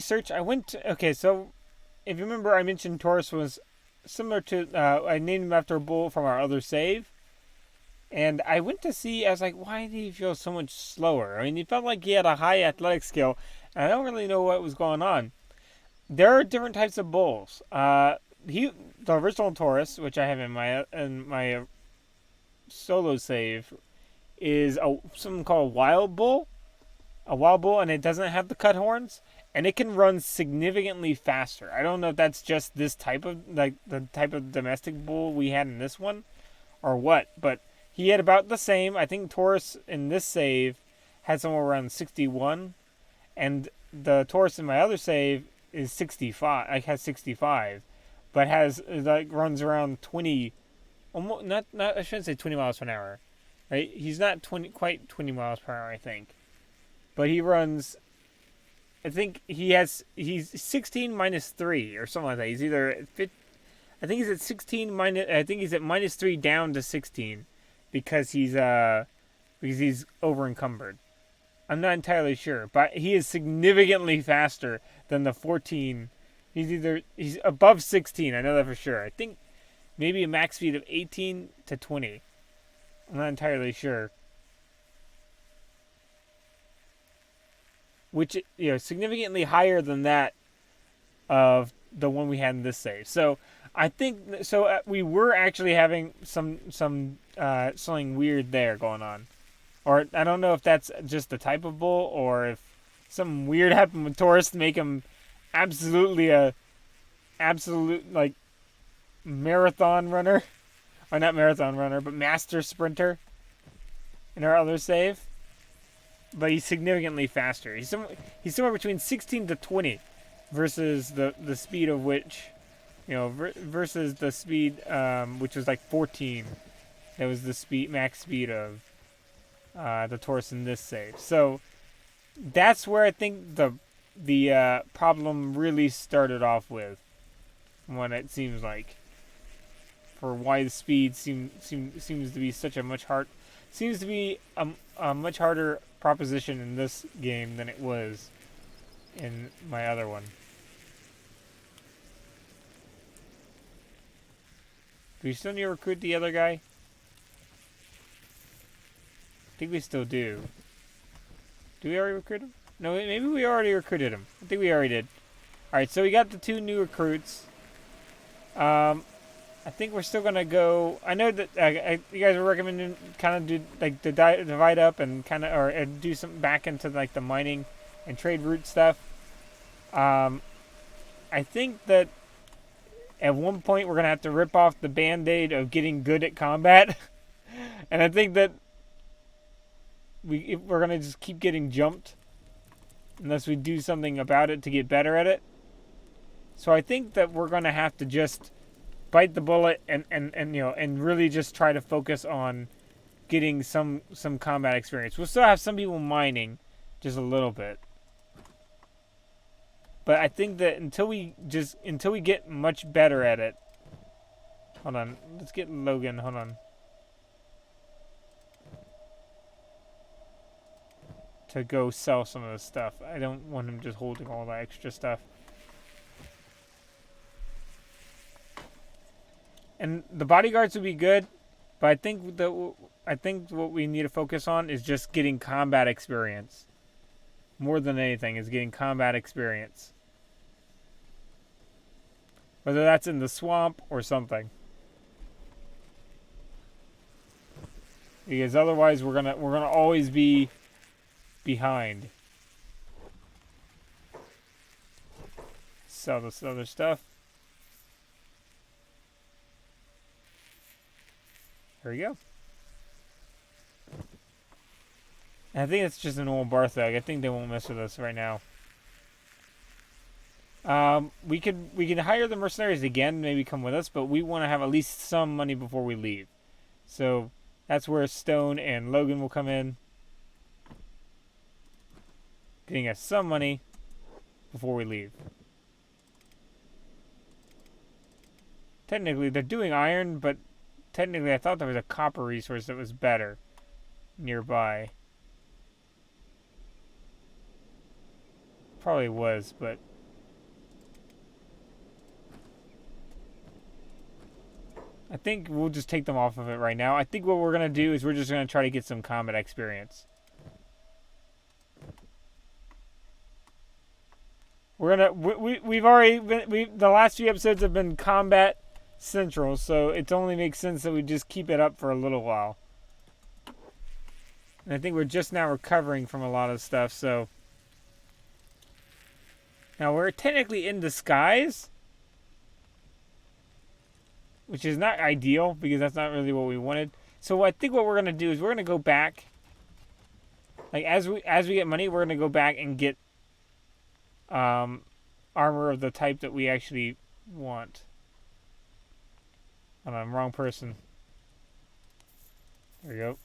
Search. I went to, okay, so if you remember, I mentioned Taurus was similar to, I named him after a bull from our other save. And I went to see, I was like, why did he feel so much slower? I mean, he felt like he had a high athletic skill, and I don't really know what was going on. There are different types of bulls. The original Taurus, which I have in my solo save, is something called a wild bull, and it doesn't have the cut horns, and it can run significantly faster. I don't know if that's just this type of like the type of domestic bull we had in this one, or what, but he had about the same. I think Taurus in this save had somewhere around 61, and the Taurus in my other save is 65. I has 65, but has like runs around 20. Almost not. I shouldn't say 20 miles per hour. Right? He's not 20 miles per hour. I think, but he runs. I think he's 16 minus 3 or something like that. He's either I think he's at 16 minus. I think he's at minus 3 down to 16 because he's over encumbered. I'm not entirely sure, but he is significantly faster than the 14. He's above 16. I know that for sure. I think maybe a max speed of 18 to 20. I'm not entirely sure. Which, significantly higher than that of the one we had in this save. So I think so. We were actually having some something weird there going on, or I don't know if that's just the type of bull, or if something weird happened with Taurus to make him absolutely a absolute like marathon runner, or not marathon runner, but master sprinter in our other save. But he's significantly faster. He's somewhere between 16 to 20 versus the speed of which, versus the speed which was like 14. That was the max speed of the Taurus in this save. So that's where I think the problem really started off with. When it seems like, for why the speed seems to be such a seems to be a much harder proposition in this game than it was in my other one. Do we still need to recruit the other guy? I think we still do. Do we already recruit him? No, maybe we already recruited him. I think we already did. Alright, so we got the 2 new recruits. I think we're still gonna go. I know that you guys are recommending kind of do like divide up and kind of or do some back into like the mining and trade route stuff. I think that at one point we're gonna have to rip off the band-aid of getting good at combat, and I think that we're gonna just keep getting jumped unless we do something about it to get better at it. So I think that we're gonna have to just bite the bullet and really just try to focus on getting some combat experience. We'll still have some people mining just a little bit. But I think that until we get much better at it. Hold on. Let's get Logan. Hold on. To go sell some of this stuff. I don't want him just holding all that extra stuff. And the bodyguards would be good, but I think what we need to focus on is just getting combat experience. More than anything, is getting combat experience. Whether that's in the swamp or something. Because otherwise we're gonna always be behind. Sell this other stuff. There we go. And I think it's just an old Barthog. I think they won't mess with us right now. We could hire the mercenaries again, maybe come with us, but we want to have at least some money before we leave. So that's where Stone and Logan will come in. Getting us some money before we leave. Technically, they're doing iron, but technically I thought there was a copper resource that was better nearby. Probably was, but I think we'll just take them off of it right now. I think what we're going to do is we're just going to try to get some combat experience. We're gonna we've already been the last few episodes have been combat central, so it only makes sense that we just keep it up for a little while. And I think we're just now recovering from a lot of stuff, so now we're technically in disguise, which is not ideal because that's not really what we wanted. So I think what we're gonna do is we're gonna go back. Like as we get money, we're gonna go back and get armor of the type that we actually want. Hold on, wrong person. There we go.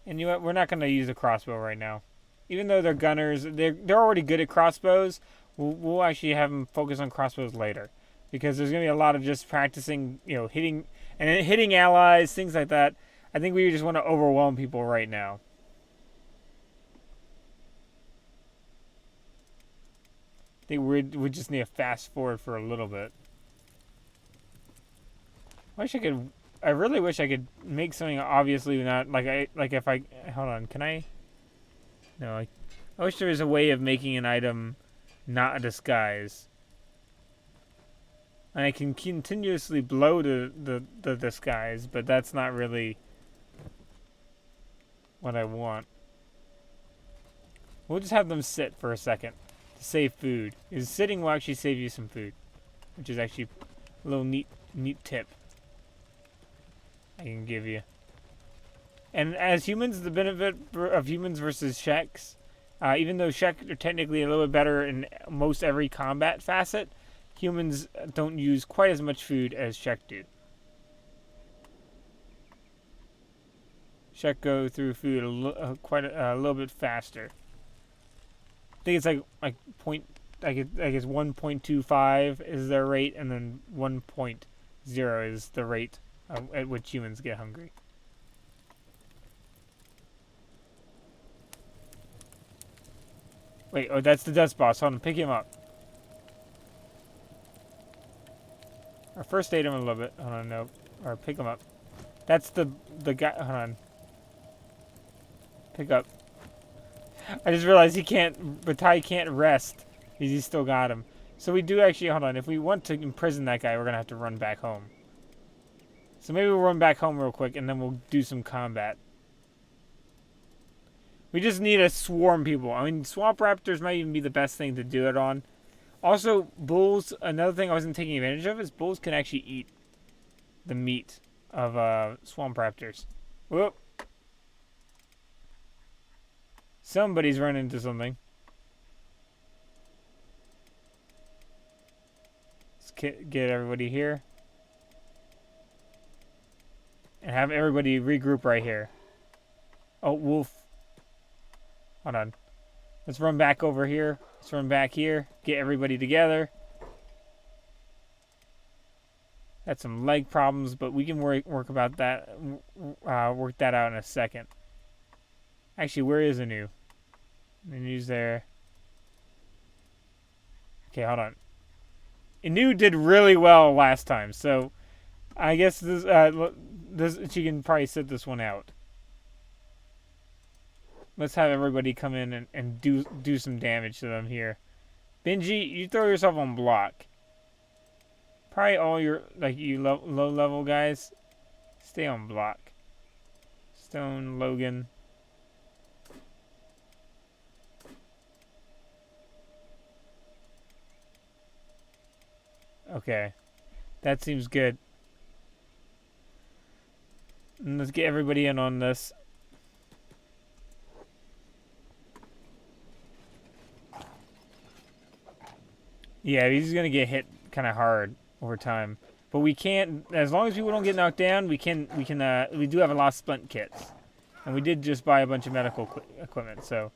And you know what? We're not going to use a crossbow right now. Even though they're gunners, they're already good at crossbows. We'll actually have them focus on crossbows later. Because there's going to be a lot of just practicing, hitting allies, things like that. I think we just want to overwhelm people right now. I think we just need to fast forward for a little bit. I really wish I could make something obviously not if I hold on, can I? No, I wish there was a way of making an item not a disguise. And I can continuously blow the disguise, but that's not really what I want. We'll just have them sit for a second to save food. Because sitting will actually save you some food, which is actually a little neat tip I can give you. And as humans, the benefit of humans versus Sheks, even though Shek are technically a little bit better in most every combat facet, humans don't use quite as much food as Shek do. Shek go through food quite a little bit faster. I think it's like point. I guess 1.25 is their rate, and then 1.0 is the rate at which humans get hungry. Wait, oh, that's the dust boss. Hold on, pick him up. Or first aid him a little bit. Hold on, no. Or pick him up. That's the guy. Hold on. Pick up. I just realized Batai can't rest. Because he's still got him. So we do actually, hold on. If we want to imprison that guy, we're going to have to run back home. So maybe we'll run back home real quick and then we'll do some combat. We just need to swarm people. I mean, swamp raptors might even be the best thing to do it on. Also, bulls, another thing I wasn't taking advantage of is bulls can actually eat the meat of swamp raptors. Whoop. Somebody's running into something. Let's get everybody here. And have everybody regroup right here. Oh, wolf. Hold on. Let's run back over here. Let's run back here. Get everybody together. Had some leg problems, but we can work about that. Work that out in a second. Actually, where is Anu? Anu's there. Okay, hold on. Anu did really well last time, so I guess this she can probably sit this one out. Let's have everybody come in and do some damage to them here. Benji, you throw yourself on block. Probably all your low level guys, stay on block. Stone, Logan. Okay, that seems good. And let's get everybody in on this. Yeah, he's gonna get hit kind of hard over time, but we can't. As long as people don't get knocked down, we do have a lot of splint kits, and we did just buy a bunch of medical equipment. So,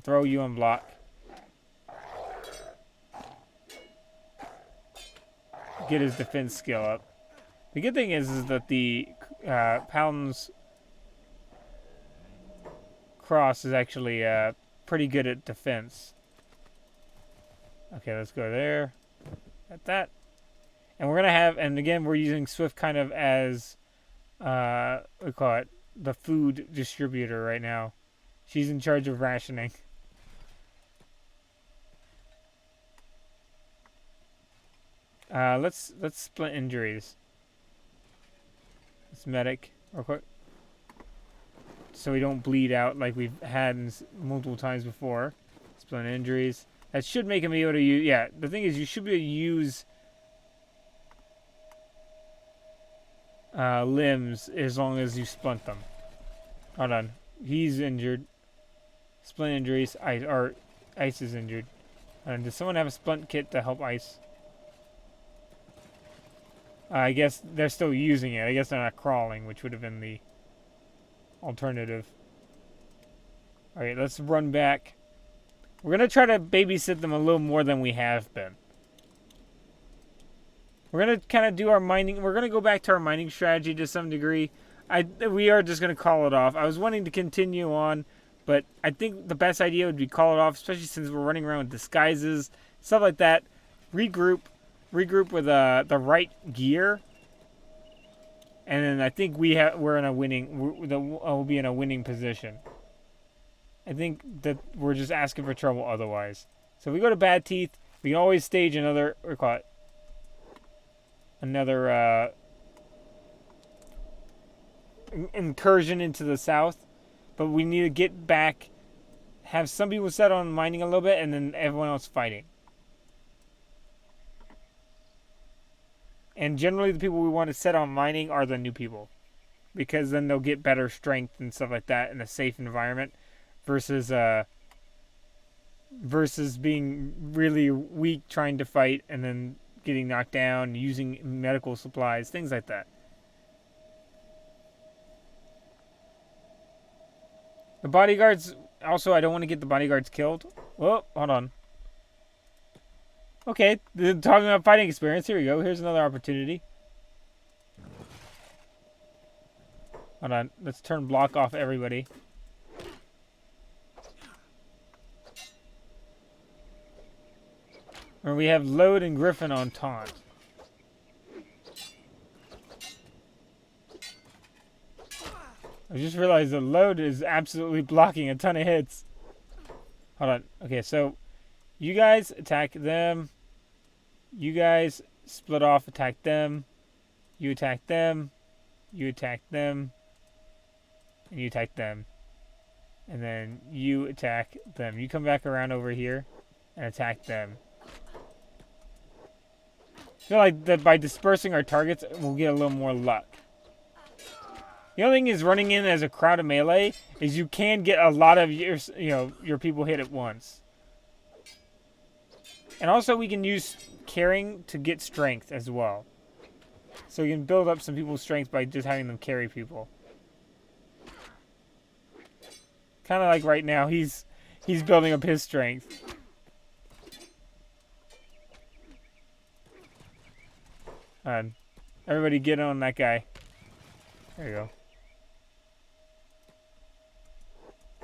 throw you on block. Get his defense skill up. The good thing is that the Paladin's cross is actually pretty good at defense. Okay, let's go there. At that. And we're gonna have, and again, we're using Swift kind of as, we call it the food distributor right now. She's in charge of rationing. Let's split injuries. Let's medic real quick, so we don't bleed out like we've had multiple times before. Split injuries. That should make him be able to use. Yeah, the thing is, you should be able to use limbs as long as you splint them. Hold on, he's injured. Splint injuries. Ice is injured. Does someone have a splint kit to help Ice? I guess they're still using it. I guess they're not crawling, which would have been the alternative. Alright, let's run back. We're going to try to babysit them a little more than we have been. We're going to kind of do our mining. We're going to go back to our mining strategy to some degree. We are just going to call it off. I was wanting to continue on, but I think the best idea would be call it off, especially since we're running around with disguises, stuff like that. Regroup with the right gear, and then I think we're in a winning. We'll be in a winning position. I think that we're just asking for trouble otherwise. So if we go to Bad Teeth, we can always stage another. Or call it another incursion into the south, but we need to get back. Have some people set on mining a little bit, and then everyone else fighting. And generally, the people we want to set on mining are the new people, because then they'll get better strength and stuff like that in a safe environment, versus being really weak trying to fight and then getting knocked down, using medical supplies, things like that. The bodyguards also, I don't want to get the bodyguards killed. Oh, hold on. Okay, talking about fighting experience, here we go. Here's another opportunity. Hold on, let's turn block off everybody. And we have Load and Griffin on taunt. I just realized the Load is absolutely blocking a ton of hits. Hold on. Okay, so you guys attack them. You guys split off, attack them. You attack them. You attack them. And you attack them. And then you attack them. You come back around over here and attack them. I feel like that by dispersing our targets, we'll get a little more luck. The only thing is, running in as a crowd of melee is you can get a lot of your people hit at once. And also we can use carrying to get strength as well. So you can build up some people's strength by just having them carry people. Kind of like right now, he's building up his strength. Everybody get on that guy. There you go.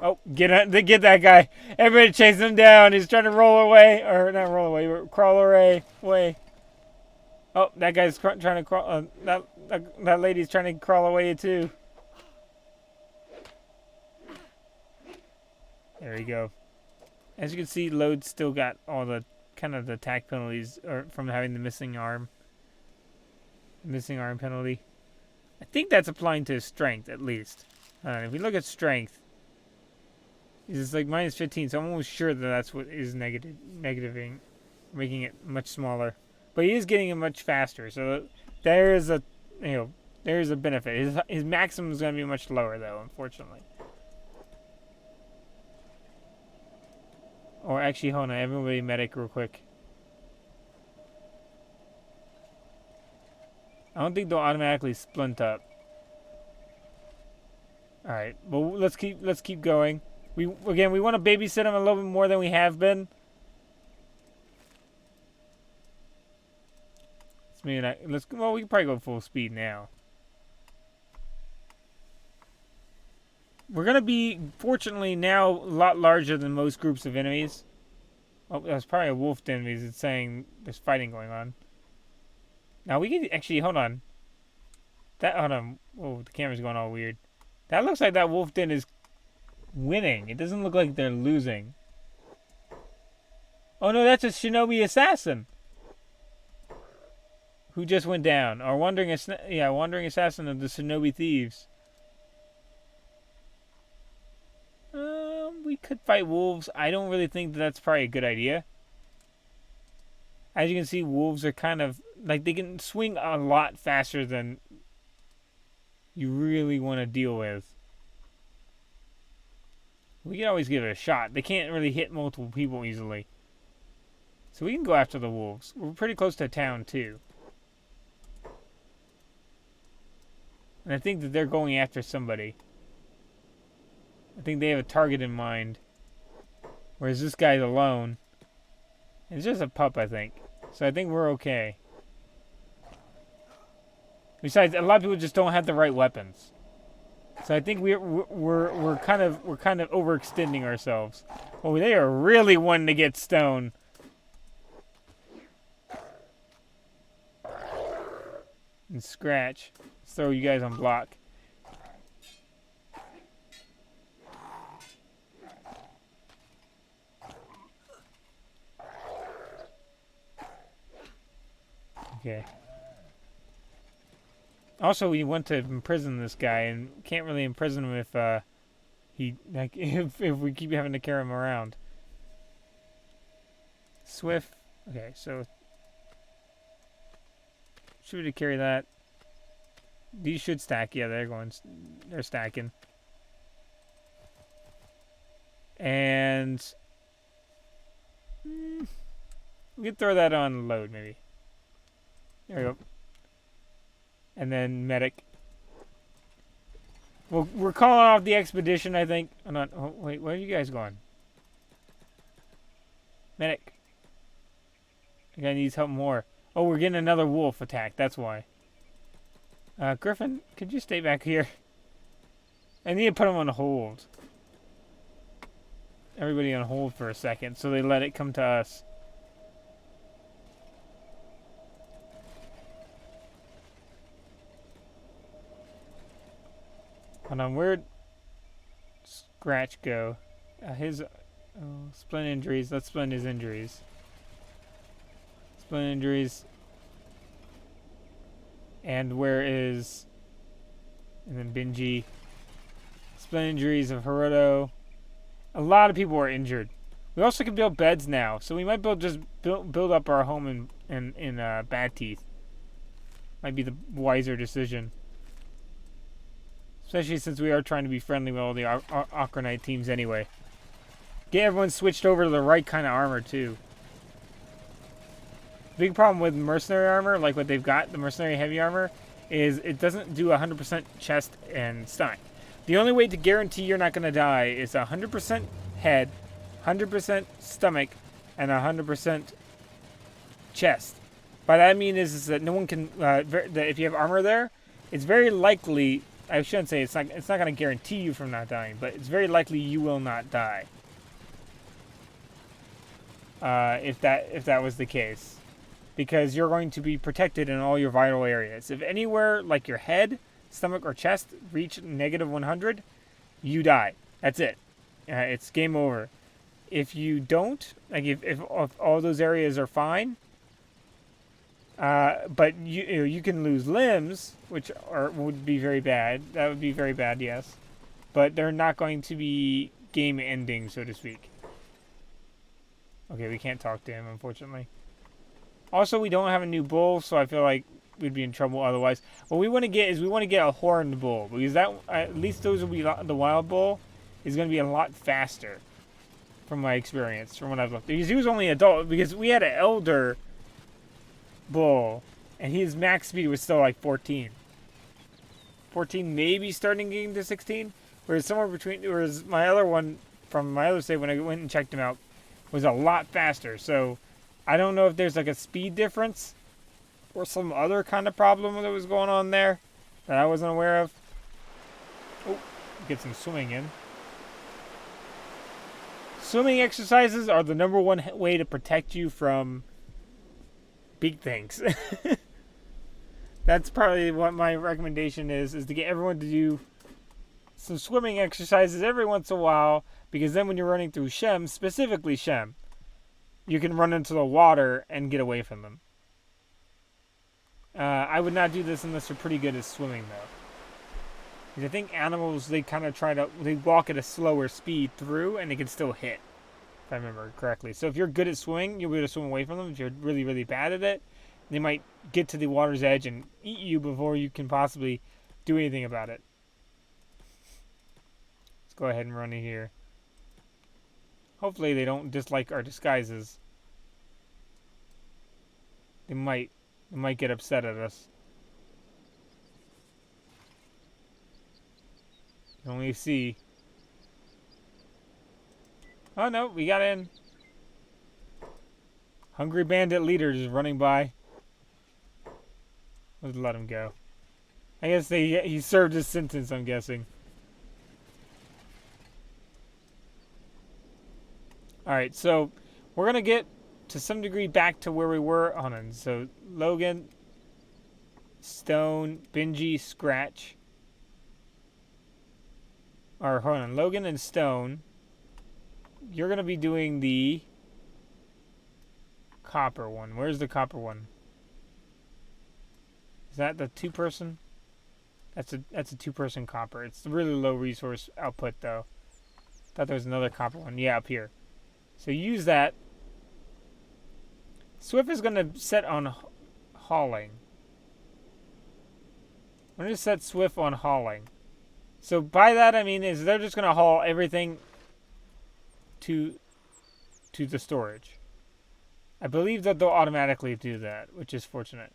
Oh, get that guy. Everybody chase him down. He's trying to roll away. Or not roll away, crawl away. Oh, that guy's trying to crawl. That lady's trying to crawl away too. There you go. As you can see, Load still got all the kind of the attack penalties from having the missing arm. Missing arm penalty. I think that's applying to his strength at least. If we look at strength, it's like minus 15, so I'm almost sure that that's what is negativing, making it much smaller. But he is getting it much faster, so there is a benefit. His maximum is going to be much lower though, unfortunately. Or actually, hold on, everybody medic real quick. I don't think they'll automatically splint up. All right, well let's keep going. We want to babysit them a little bit more than we have been. We can probably go full speed now. We're gonna be fortunately now a lot larger than most groups of enemies. Oh, that's probably a wolf enemies. It's saying there's fighting going on. Now we can actually, hold on. Hold on. Oh, the camera's going all weird. That looks like that wolf den is winning. It doesn't look like they're losing. Oh no, that's a shinobi assassin. Who just went down. Or wandering assassin of the shinobi thieves. We could fight wolves. I don't really think that's probably a good idea. As you can see, wolves are kind of, like, they can swing a lot faster than you really want to deal with. We can always give it a shot. They can't really hit multiple people easily. So we can go after the wolves. We're pretty close to town, too. And I think that they're going after somebody. I think they have a target in mind. Whereas this guy's alone. It's just a pup, I think. So I think we're okay. Besides, a lot of people just don't have the right weapons. So I think we're kind of overextending ourselves. Oh, they are really wanting to get stone. And scratch. Let's throw you guys on block. Okay. Also, we want to imprison this guy, and can't really imprison him if if we keep having to carry him around. Swift. Okay, so should we carry that? These should stack. Yeah, they're stacking. And we could throw that on load, maybe. There we go. And then medic. Well, we're calling off the expedition, I think. Oh, wait, where are you guys going? Medic. The guy needs help more. Oh, we're getting another wolf attack. That's why. Griffin, could you stay back here? I need to put him on hold. Everybody on hold for a second, so they let it come to us. Hold on, where'd Scratch go? His splint injuries. Let's splint his injuries. Splint injuries. And where is... And then Benji. Splint injuries of Hiroto. A lot of people are injured. We also can build beds now, so we might build up our home in Bad Teeth. Might be the wiser decision. Especially since we are trying to be friendly with all the Okranite teams anyway. Get everyone switched over to the right kind of armor, too. Big problem with mercenary armor, like what they've got, the mercenary heavy armor, is it doesn't do 100% chest and stomach. The only way to guarantee you're not going to die is 100% head, 100% stomach, and 100% chest. By that I mean is that no one can, if you have armor there, it's very likely... I shouldn't say it's not going to guarantee you from not dying, but it's very likely you will not die. If that was the case, because you're going to be protected in all your vital areas. If anywhere like your head, stomach, or chest reach negative 100, you die. That's it. It's game over. If you don't, like if all those areas are fine. But you can lose limbs, which would be very bad. That would be very bad, yes. But they're not going to be game ending, so to speak. Okay, we can't talk to him, unfortunately. Also, we don't have a new bull, so I feel like we'd be in trouble otherwise. What we want to get is a horned bull, because that at least those will be the wild bull is going to be a lot faster, from my experience, from what I've looked. Because he was only adult, because we had an elder bull, and his max speed was still like 14, maybe starting getting to 16, whereas my other one from my other save when I went and checked him out was a lot faster. So I don't know if there's like a speed difference or some other kind of problem that was going on there that I wasn't aware of. Oh, get some swimming in. Swimming exercises are the number one way to protect you from big things. That's probably what my recommendation is to get everyone to do some swimming exercises every once in a while, because then when you're running through Shem, specifically Shem, you can run into the water and get away from them. I would not do this unless you're pretty good at swimming, though. Because I think animals, they walk at a slower speed through, and they can still hit, if I remember correctly. So if you're good at swimming, you'll be able to swim away from them. If you're really, really bad at it, they might get to the water's edge and eat you before you can possibly do anything about it. Let's go ahead and run in here. Hopefully they don't dislike our disguises. They might get upset at us. You can only see. Oh no, we got in. Hungry bandit leader just running by. Let's let him go. I guess he served his sentence, I'm guessing. Alright, so we're going to get to some degree back to where we were. Hold on. So Logan, Stone, Benji, Scratch. Or hold on. Logan and Stone. You're going to be doing the copper one. Where's the copper one? Is that the two-person? That's a two-person copper. It's really low resource output, though. Thought there was another copper one. Yeah, up here. So use that. Swift is going to set on hauling. I'm going to set Swift on hauling. So by that I mean is they're just going to haul everything to the storage. I believe that they'll automatically do that, which is fortunate.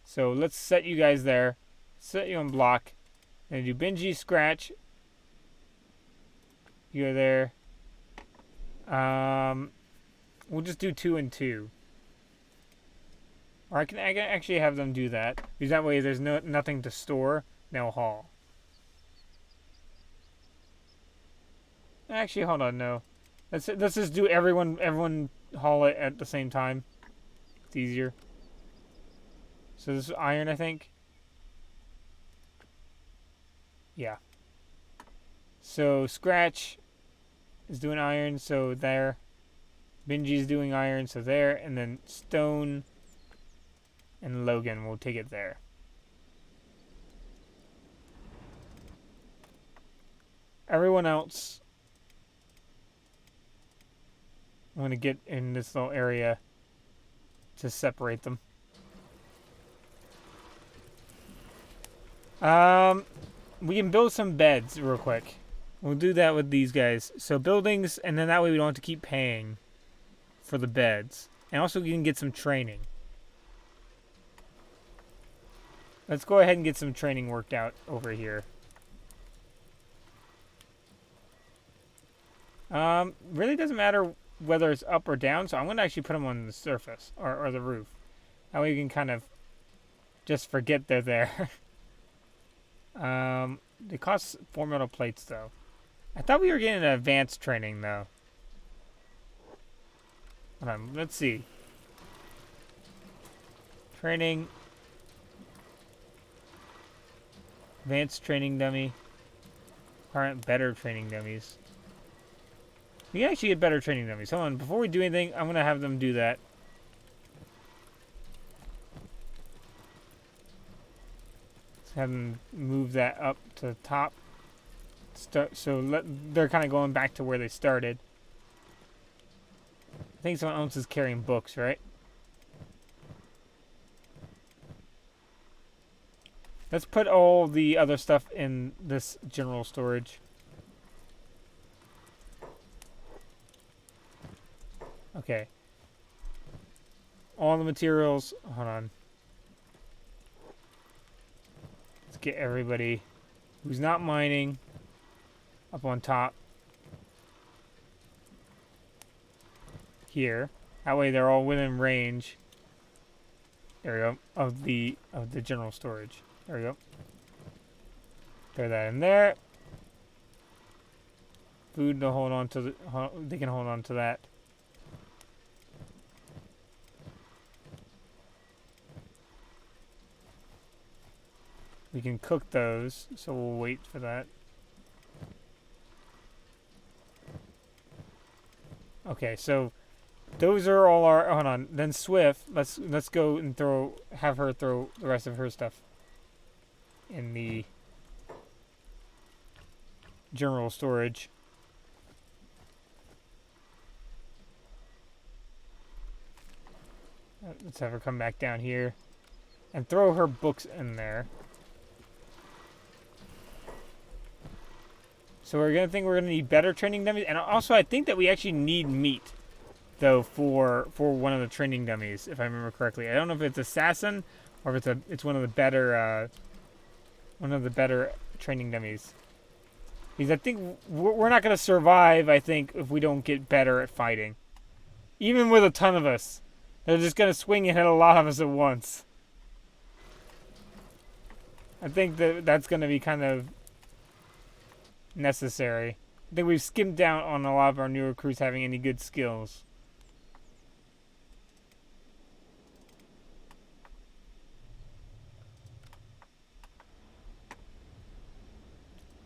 So let's set you guys there. Set you on block. And do Benji, Scratch. You go there. We'll just do 2 and 2. Or I can actually have them do that. Because that way there's nothing to store. They'll haul. Actually, hold on, no. Let's just do everyone haul it at the same time. It's easier. So this is iron, I think. Yeah. So Scratch is doing iron, so there. Benji's doing iron, so there. And then Stone and Logan will take it there. Everyone else, I'm going to get in this little area to separate them. We can build some beds real quick. We'll do that with these guys. So buildings, and then that way we don't have to keep paying for the beds. And also we can get some training. Let's go ahead and get some training worked out over here. Really doesn't matter whether it's up or down, so I'm going to actually put them on the surface, or the roof. That way you can kind of just forget they're there. They cost 4 metal plates, though. I thought we were getting an advanced training, though. Hold on, let's see. Training. Advanced training dummy. Aren't better training dummies. We can actually get better training dummies. Hold on, before we do anything, I'm going to have them do that. Let's have them move that up to the top. They're kind of going back to where they started. I think someone else is carrying books, right? Let's put all the other stuff in this general storage. Okay. All the materials. Hold on. Let's get everybody who's not mining up on top here. That way they're all within range. There we go. Of the general storage. There we go. Throw that in there. Food to hold on to they can hold on to that. We can cook those, so we'll wait for that. Okay, so those are all our. Hold on. Then Swift. Let's go and have her throw the rest of her stuff in the general storage. Let's have her come back down here and throw her books in there. So we're gonna need better training dummies, and also I think that we actually need meat, though, for one of the training dummies, if I remember correctly. I don't know if it's assassin or if it's one of the better training dummies. Because I think we're not gonna survive. I think if we don't get better at fighting, even with a ton of us, they're just gonna swing and hit a lot of us at once. I think that's gonna be kind of necessary. I think we've skimmed down on a lot of our new recruits having any good skills.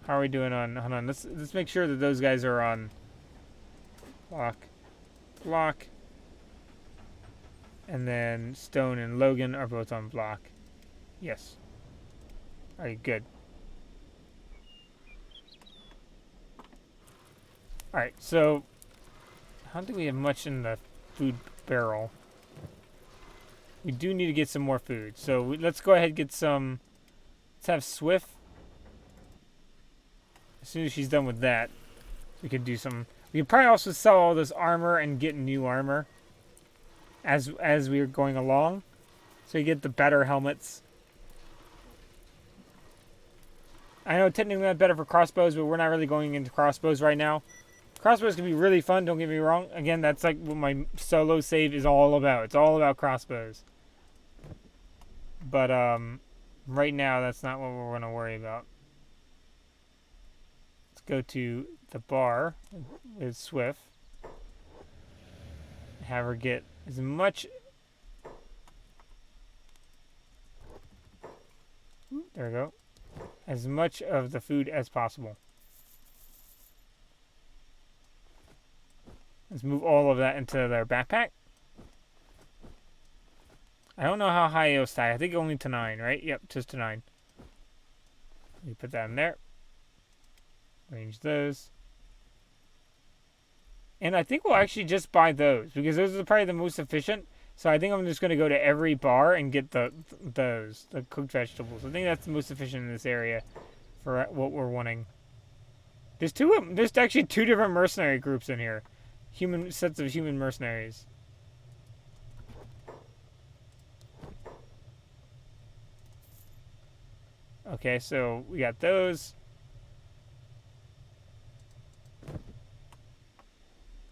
How are we doing on? Hold on. Let's make sure that those guys are on block, and then Stone and Logan are both on block. Yes. All right. Good. Alright, so I don't think we have much in the food barrel. We do need to get some more food. So let's go ahead and get some. Let's have Swift. As soon as she's done with that, we could do some. We could probably also sell all this armor and get new armor as we're going along. So you get the better helmets. I know technically that's better for crossbows, but we're not really going into crossbows right now. Crossbows can be really fun, don't get me wrong. Again, that's like what my solo save is all about. It's all about crossbows. But right now, that's not what we're going to worry about. Let's go to the bar with Swift. Have her get as much... There we go. As much of the food as possible. Let's move all of that into their backpack. I don't know how high it'll stack. I think only to 9, right? Yep, just to 9. We put that in there. Arrange those. And I think we'll actually just buy those, because those are probably the most efficient. So I think I'm just going to go to every bar and get the cooked vegetables. I think that's the most efficient in this area for what we're wanting. There's actually 2 different mercenary groups in here. Sets of human mercenaries. Okay, so we got those.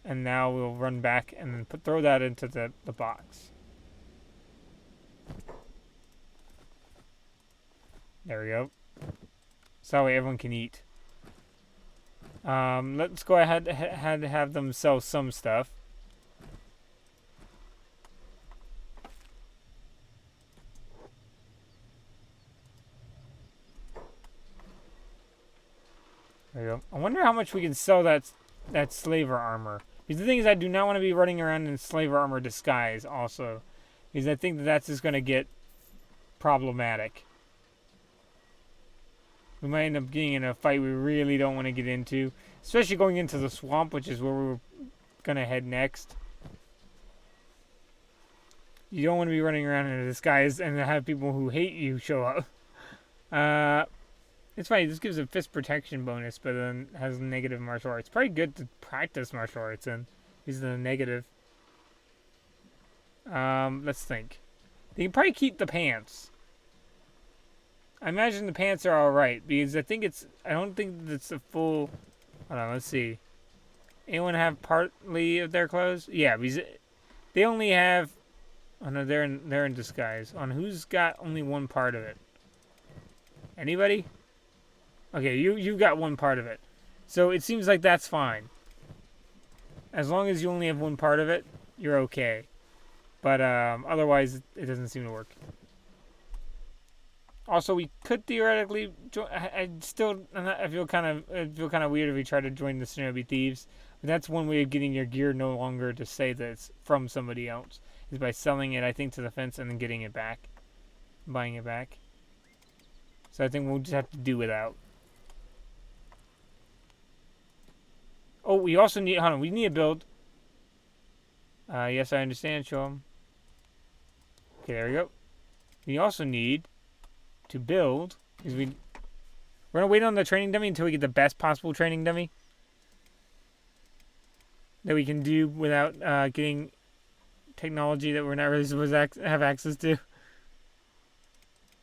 And now we'll run back and throw that into the box. There we go. So that way everyone can eat. Let's go ahead and have them sell some stuff. There we go. I wonder how much we can sell that slaver armor. Because the thing is, I do not want to be running around in slaver armor disguise also. Because I think that's just going to get problematic. We might end up getting in a fight we really don't want to get into. Especially going into the swamp, which is where we're going to head next. You don't want to be running around in a disguise and have people who hate you show up. It's funny, this gives a fist protection bonus, but then has negative martial arts. Probably good to practice martial arts in. These are the negative. Let's think. They can probably keep the pants. I imagine the pants are alright, because I don't think it's a full... Hold on, let's see. Anyone have partly of their clothes? Yeah, because they only have... Oh no, they're in disguise. On who's got only one part of it? Anybody? Okay, you've got one part of it. So it seems like that's fine. As long as you only have one part of it, you're okay. But otherwise, it doesn't seem to work. Also, we could theoretically join. I feel kind of weird if we try to join the Shinobi Thieves. But that's one way of getting your gear no longer to say that it's from somebody else. Is by selling it, I think, to the fence and then getting it back. Buying it back. So I think we'll just have to do without. Oh, we also need... Hold on, we need a build. Yes, I understand. Show them. Okay, there we go. We also need to build... Because we're going to wait on the training dummy until we get the best possible training dummy. That we can do without getting technology that we're not really supposed to have access to.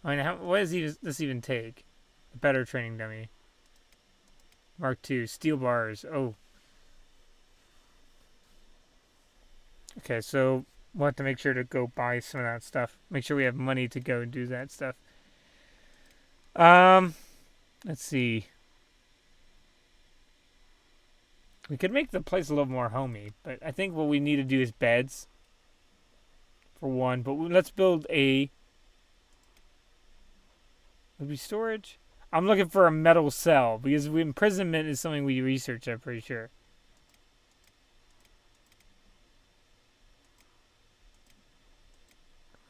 I mean, what does this even take? A better training dummy. Mark II, steel bars. Oh. Okay, so we'll have to make sure to go buy some of that stuff. Make sure we have money to go and do that stuff. Let's see. We could make the place a little more homey, but I think what we need to do is beds. For one, but let's build a... Would be storage? I'm looking for a metal cell, because imprisonment is something we researched, I'm pretty sure.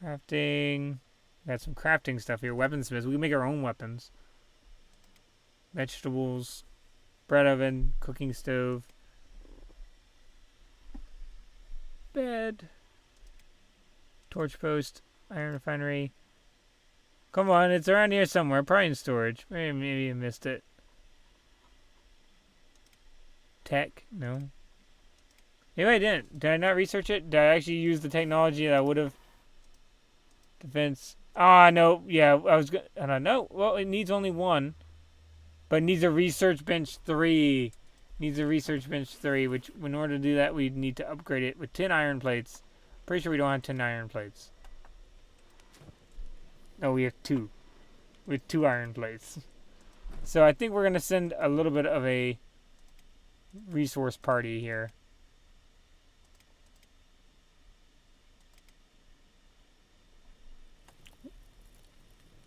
Crafting. Got some crafting stuff here. Weaponsmiths. We can make our own weapons. Vegetables. Bread oven. Cooking stove. Bed. Torch post. Iron refinery. Come on, it's around here somewhere. Probably in storage. Maybe I missed it. Tech? No. Maybe I didn't. Did I not research it? Did I actually use the technology that I would have? Defense. Ah, no. Yeah, I was gonna... I don't know. Well, it needs only one. But it needs a research bench 3. Needs a research bench 3, which in order to do that, we need to upgrade it with 10 iron plates. Pretty sure we don't have 10 iron plates. No, we have 2. We have 2 iron plates. So I think we're going to send a little bit of a resource party here.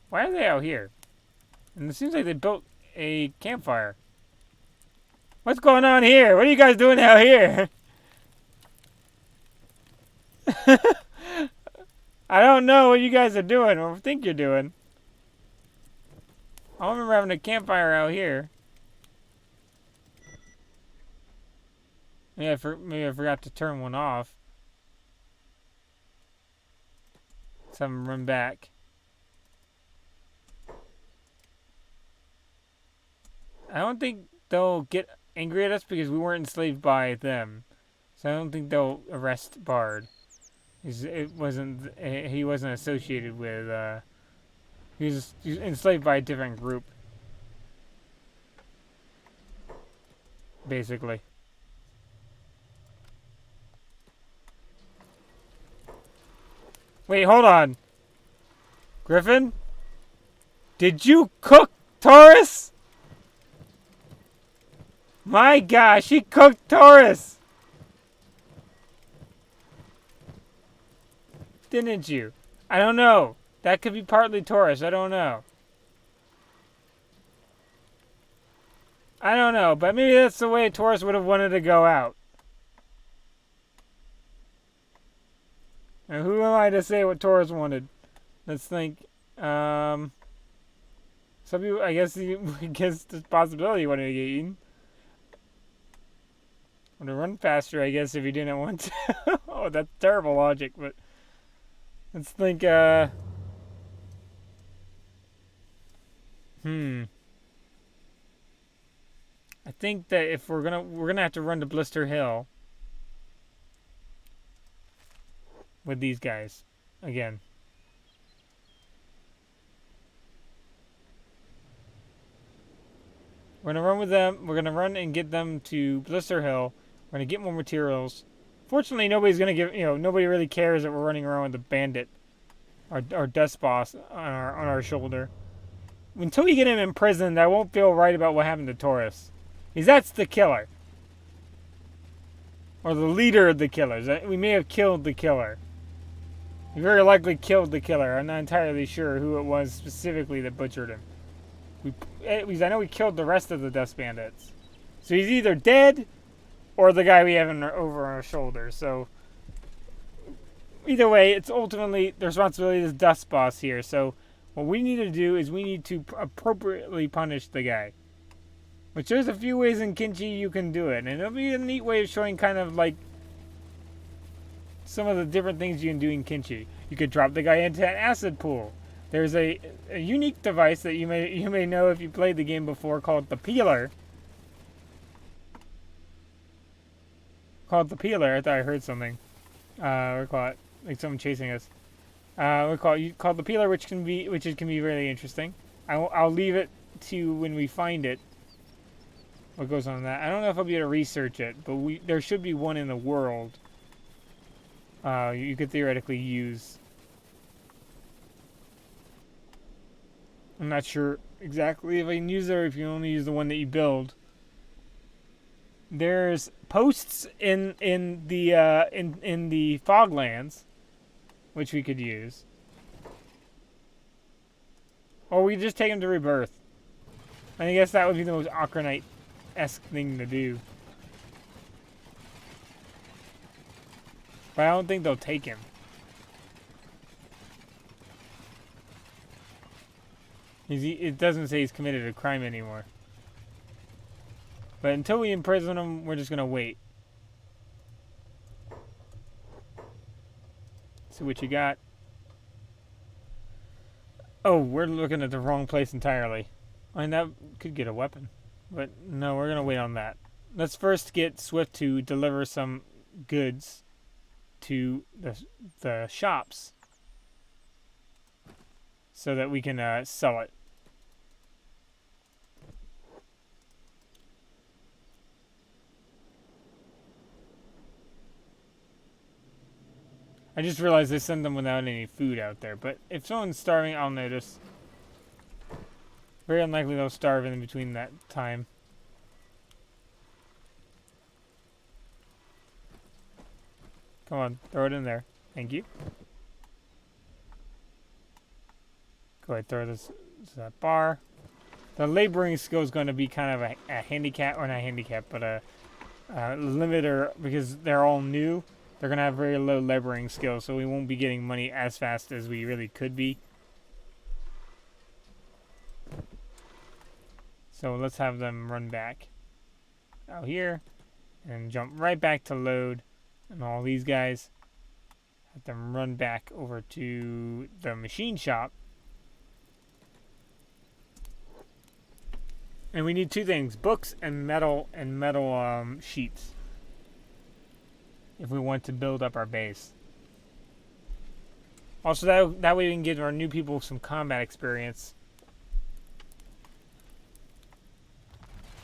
Why are they out here? And it seems like they built a campfire. What's going on here? What are you guys doing out here? I don't know what you guys are doing or think you're doing. I remember having a campfire out here. Maybe I forgot to turn one off. Let's have them run back. I don't think they'll get angry at us because we weren't enslaved by them. So I don't think they'll arrest Bard. He wasn't associated with, he was enslaved by a different group. Basically. Wait, hold on. Griffin? Did you cook Taurus? My gosh, he cooked Taurus! Didn't you? I don't know. That could be partly Taurus. I don't know. I don't know, but maybe that's the way Taurus would have wanted to go out. And who am I to say what Taurus wanted? Let's think. Some people, I guess the possibility he wanted to get eaten. Would have run faster, I guess, if he didn't want to. Oh, that's terrible logic, but let's think, I think that if we're gonna have to run to Blister Hill with these guys again. We're gonna run with them. We're gonna run and get them to Blister Hill. We're gonna get more materials. Fortunately, nobody's gonna nobody really cares that we're running around with a bandit, our dust boss on our shoulder. Until we get him in prison, I won't feel right about what happened to Taurus. Because that's the killer. Or the leader of the killers. We may have killed the killer. He very likely killed the killer. I'm not entirely sure who it was specifically that butchered him. At least I know we killed the rest of the dust bandits. So he's either dead or the guy we have over our shoulders. So either way, it's ultimately the responsibility of this dust boss here. So what we need to do is we need to appropriately punish the guy. Which there's a few ways in Kenshi you can do it. And it'll be a neat way of showing kind of like some of the different things you can do in Kenshi. You could drop the guy into an acid pool. There's a unique device that you may know if you played the game before called the peeler. I thought I heard something. We call it like someone chasing us. Called the peeler, which can be really interesting. I'll leave it to when we find it. What goes on that? I don't know if I'll be able to research it, but there should be one in the world. You could theoretically use. I'm not sure exactly if I can use it or if you only use the one that you build. There's posts in the Foglands, which we could use, or we just take them to Rebirth. I guess that would be the most Okranite-esque thing to do. But I don't think they'll take him. It doesn't say he's committed a crime anymore. But until we imprison him, we're just going to wait. See what you got. Oh, we're looking at the wrong place entirely. I mean, that could get a weapon. But no, we're going to wait on that. Let's first get Swift to deliver some goods to the shops so that we can sell it. I just realized they send them without any food out there. But if someone's starving, I'll notice. Very unlikely they'll starve in between that time. Come on, throw it in there. Thank you. Go ahead, throw this that bar. The laboring skill is going to be kind of a handicap, or not handicap, but a limiter because they're all new. They're going to have very low laboring skills, so we won't be getting money as fast as we really could be. So let's have them run back out here and jump right back to load. And all these guys have them run back over to the machine shop. And we need two things, books and metal sheets, if we want to build up our base. Also, that way we can give our new people some combat experience.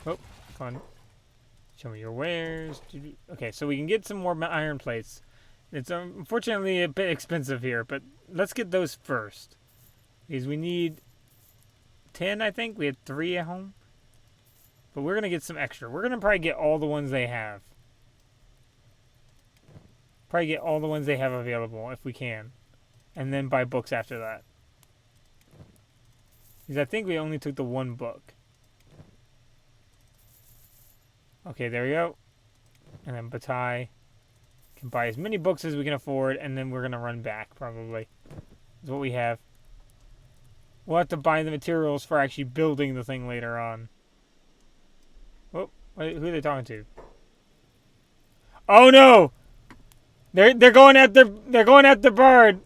Oh, come on. Show me your wares. Okay, so we can get some more iron plates. It's unfortunately a bit expensive here, but let's get those first. Because we need 10, I think. We had 3 at home. But we're going to get some extra. We're going to probably get all the ones they have. Probably get all the ones they have available if we can. And then buy books after that. Because I think we only took the one book. Okay, there we go. And then Batai can buy as many books as we can afford, and then we're going to run back, probably. That's what we have. We'll have to buy the materials for actually building the thing later on. Oh, who are they talking to? Oh no! They're going at the bird.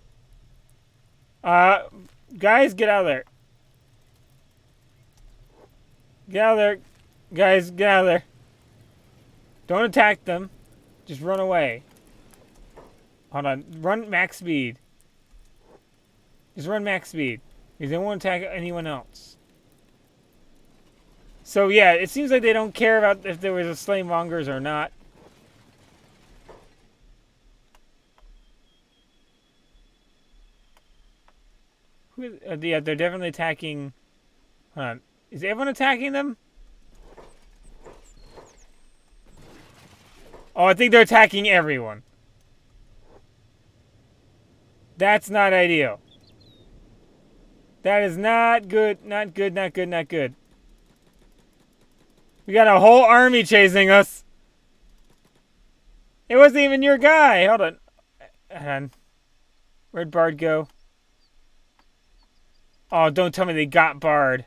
Guys, get out of there. Get out of there. Guys, get out of there. Don't attack them. Just run away. Hold on. Run max speed. Just run max speed. Because they won't attack anyone else. So yeah, it seems like they don't care about if there was a slayemongers or not. Yeah, they're definitely attacking. Hold on. Is everyone attacking them? Oh, I think they're attacking everyone. That's not ideal. That is not good. Not good, not good, not good. We got a whole army chasing us. It wasn't even your guy. Hold on. Hold on. Where'd Bard go? Oh, don't tell me they got Bard.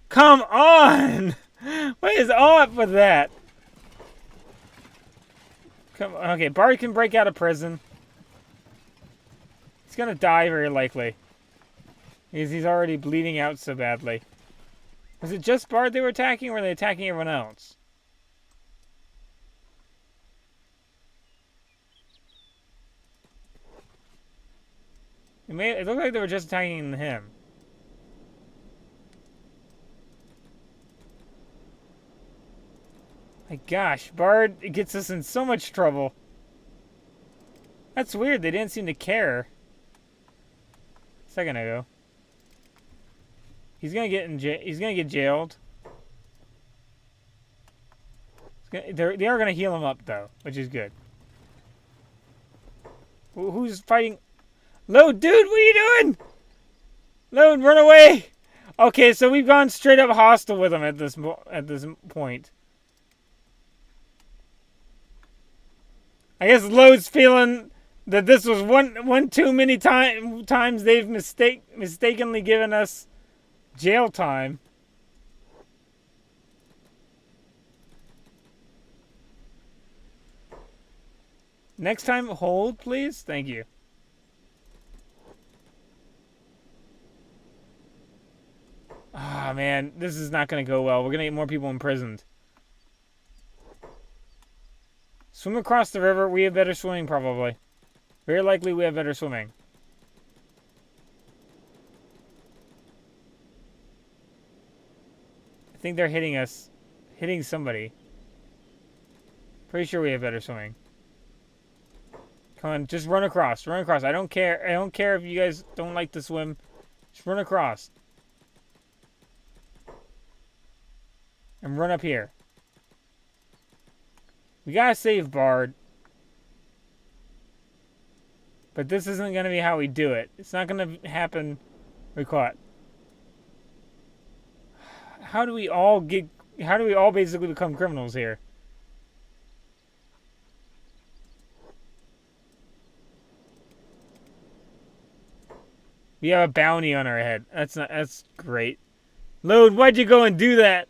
Come on! What is up with that? Come on. Okay, Bard can break out of prison. He's gonna die very likely. Because he's already bleeding out so badly. Was it just Bard they were attacking, or were they attacking everyone else? It looked like they were just attacking him. My gosh, Bard gets us in so much trouble. That's weird, they didn't seem to care. A second ago. He's gonna get he's gonna get jailed. They are gonna heal him up though, which is good. Who's fighting? Load, dude, what are you doing? Load, run away! Okay, so we've gone straight up hostile with him at this point. I guess Load's feeling that this was one too many times they've mistakenly given us jail time. Next time, hold, please. Thank you. Ah, oh, man, this is not going to go well. We're going to get more people imprisoned. Swim across the river. We have better swimming, probably. Very likely we have better swimming. I think they're hitting us. Hitting somebody. Pretty sure we have better swimming. Come on, just run across. Run across. I don't care. I don't care if you guys don't like to swim. Just run across. And run up here. We gotta save Bard. But this isn't gonna be how we do it. It's not gonna happen. We're caught. How do we all basically become criminals here? We have a bounty on our head. That's great. Load, why'd you go and do that?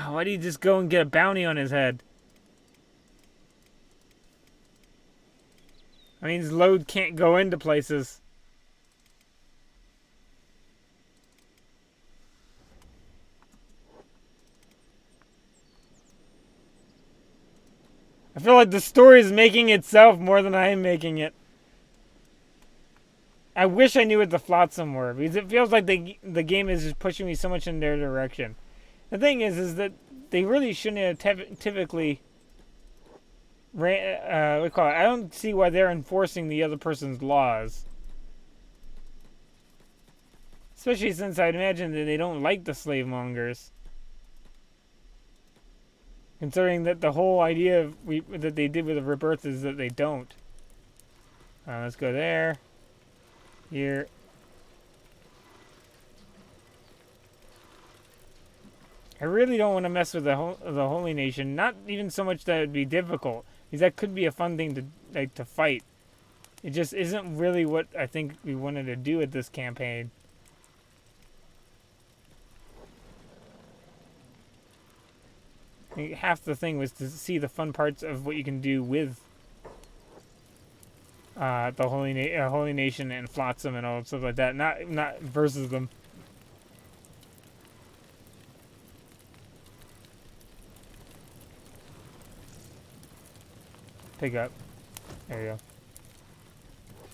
Why did he just go and get a bounty on his head? I mean, his Load can't go into places. I feel like the story is making itself more than I am making it. I wish I knew what the flotsam were, because it feels like the game is just pushing me so much in their direction. The thing is that they really shouldn't have typically I don't see why they're enforcing the other person's laws. Especially since I'd imagine that they don't like the slave mongers. Considering that the whole idea that they did with the rebirth is that they don't. Let's go there. Here. I really don't want to mess with the Holy Nation. Not even so much that it would be difficult, because that could be a fun thing to fight. It just isn't really what I think we wanted to do with this campaign. I think half the thing was to see the fun parts of what you can do with the Holy Nation and Flotsam and all stuff like that. Not versus them. Pick up. There you go.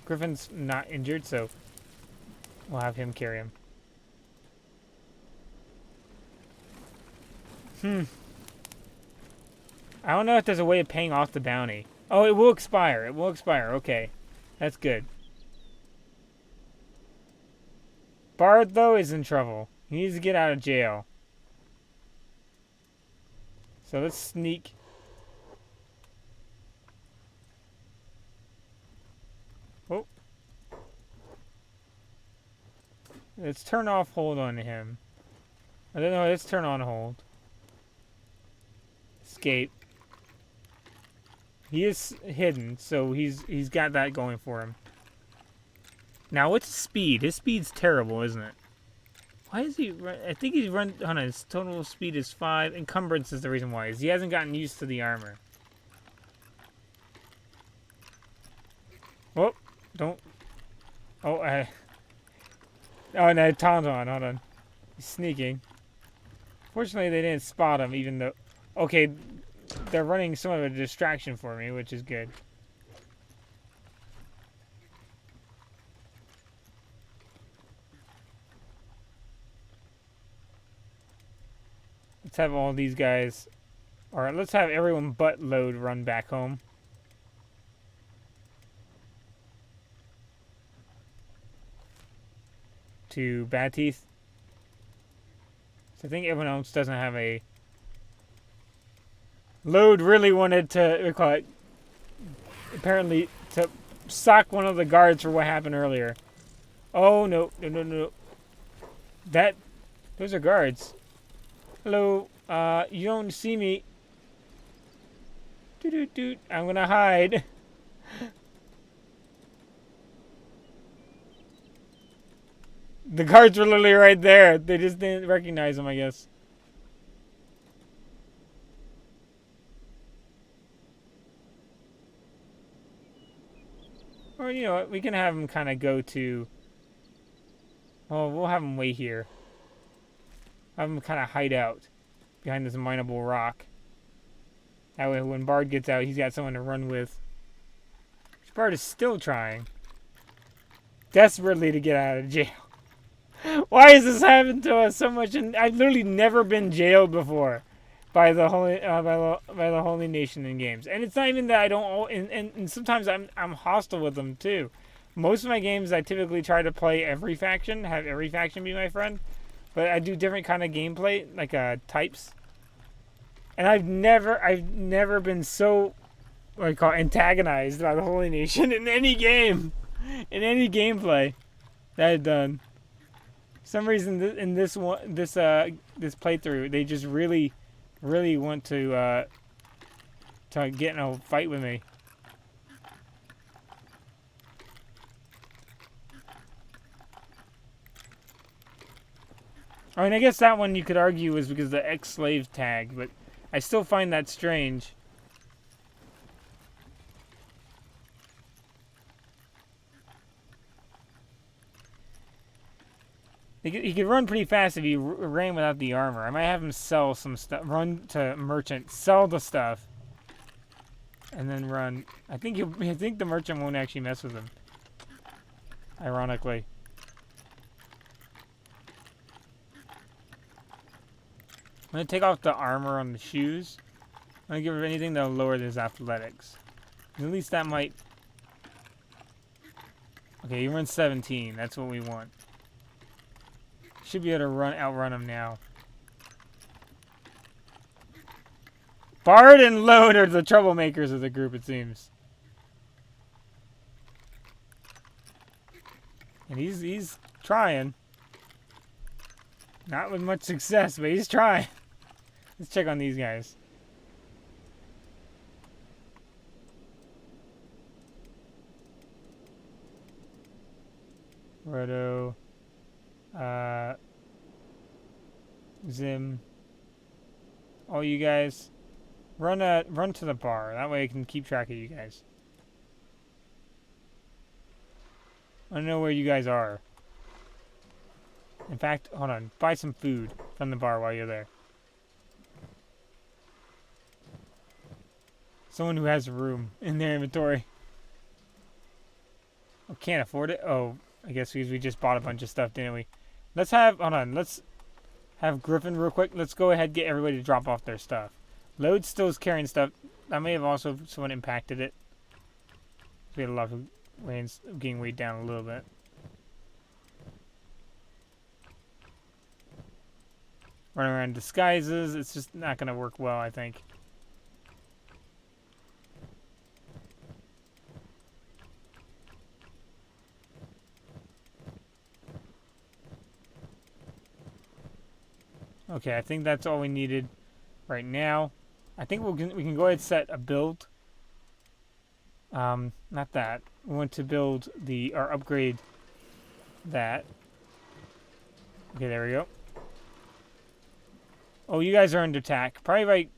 Griffin's not injured, so we'll have him carry him. I don't know if there's a way of paying off the bounty. Oh, it will expire. It will expire. Okay. That's good. Bard, though, is in trouble. He needs to get out of jail. So let's sneak. let's turn off hold on him. I don't know. Let's turn on hold. Escape. He is hidden, so he's got that going for him. Now, what's his speed? His speed's terrible, isn't it? Why is he run? I think he's run. Hold on, his total speed is 5. Encumbrance is the reason why. He hasn't gotten used to the armor. Whoop! Don't. Oh, oh no, Tauntaun. Hold on. He's sneaking. Fortunately, they didn't spot him, even though. Okay, they're running some of a distraction for me, which is good. Let's have all these guys. Alright, let's have everyone but Load run back home. To Bad Teeth. So I think everyone else doesn't have a... Load really wanted to, call it, apparently, to sock one of the guards for what happened earlier. Oh, no. Those are guards. Hello, you don't see me. Doot. I'm gonna hide. The guards were literally right there. They just didn't recognize them, I guess. Or, you know what, we can have them kind of go to... Oh, we'll have them wait here. Have them kind of hide out behind this mineable rock. That way, when Bard gets out, he's got someone to run with. Bard is still trying. Desperately to get out of jail. Why is this happening to us so much? And I've literally never been jailed before by the holy by the holy nation in games. And it's not even that I don't. And sometimes I'm hostile with them too. Most of my games, I typically try to play every faction, have every faction be my friend. But I do different kind of gameplay, like types. And I've never been so, what I call, antagonized by the holy nation in any game, in any gameplay that I've done. For some reason, in this playthrough, they just really want to get in a fight with me. I mean, I guess that one you could argue was because of the ex-slave tag, but I still find that strange. He could run pretty fast if he ran without the armor. I might have him sell some stuff. Run to merchant, sell the stuff, and then run. I think the merchant won't actually mess with him. Ironically. I'm going to take off the armor on the shoes. I'm going to give him anything that'll lower his athletics. At least that might... Okay, he runs 17. That's what we want. Should be able to outrun him now. Bard and Load are the troublemakers of the group, it seems. And he's trying. Not with much success, but he's trying. Let's check on these guys. Roto. Zim. All you guys. Run to the bar. That way I can keep track of you guys. I don't know where you guys are. In fact, hold on. Buy some food from the bar while you're there. Someone who has room in their inventory. Oh, can't afford it? Oh, I guess because we just bought a bunch of stuff, didn't we? Let's have, hold on. Let's have Griffin real quick. Let's go ahead and get everybody to drop off their stuff. Load still is carrying stuff. That may have also someone impacted it. We had a lot of lanes getting weighed down a little bit. Running around disguises. It's just not going to work well, I think. Okay, I think that's all we needed right now. I think we can go ahead and set a build. Not that. We want to build or upgrade that. Okay, there we go. Oh, you guys are under attack. Probably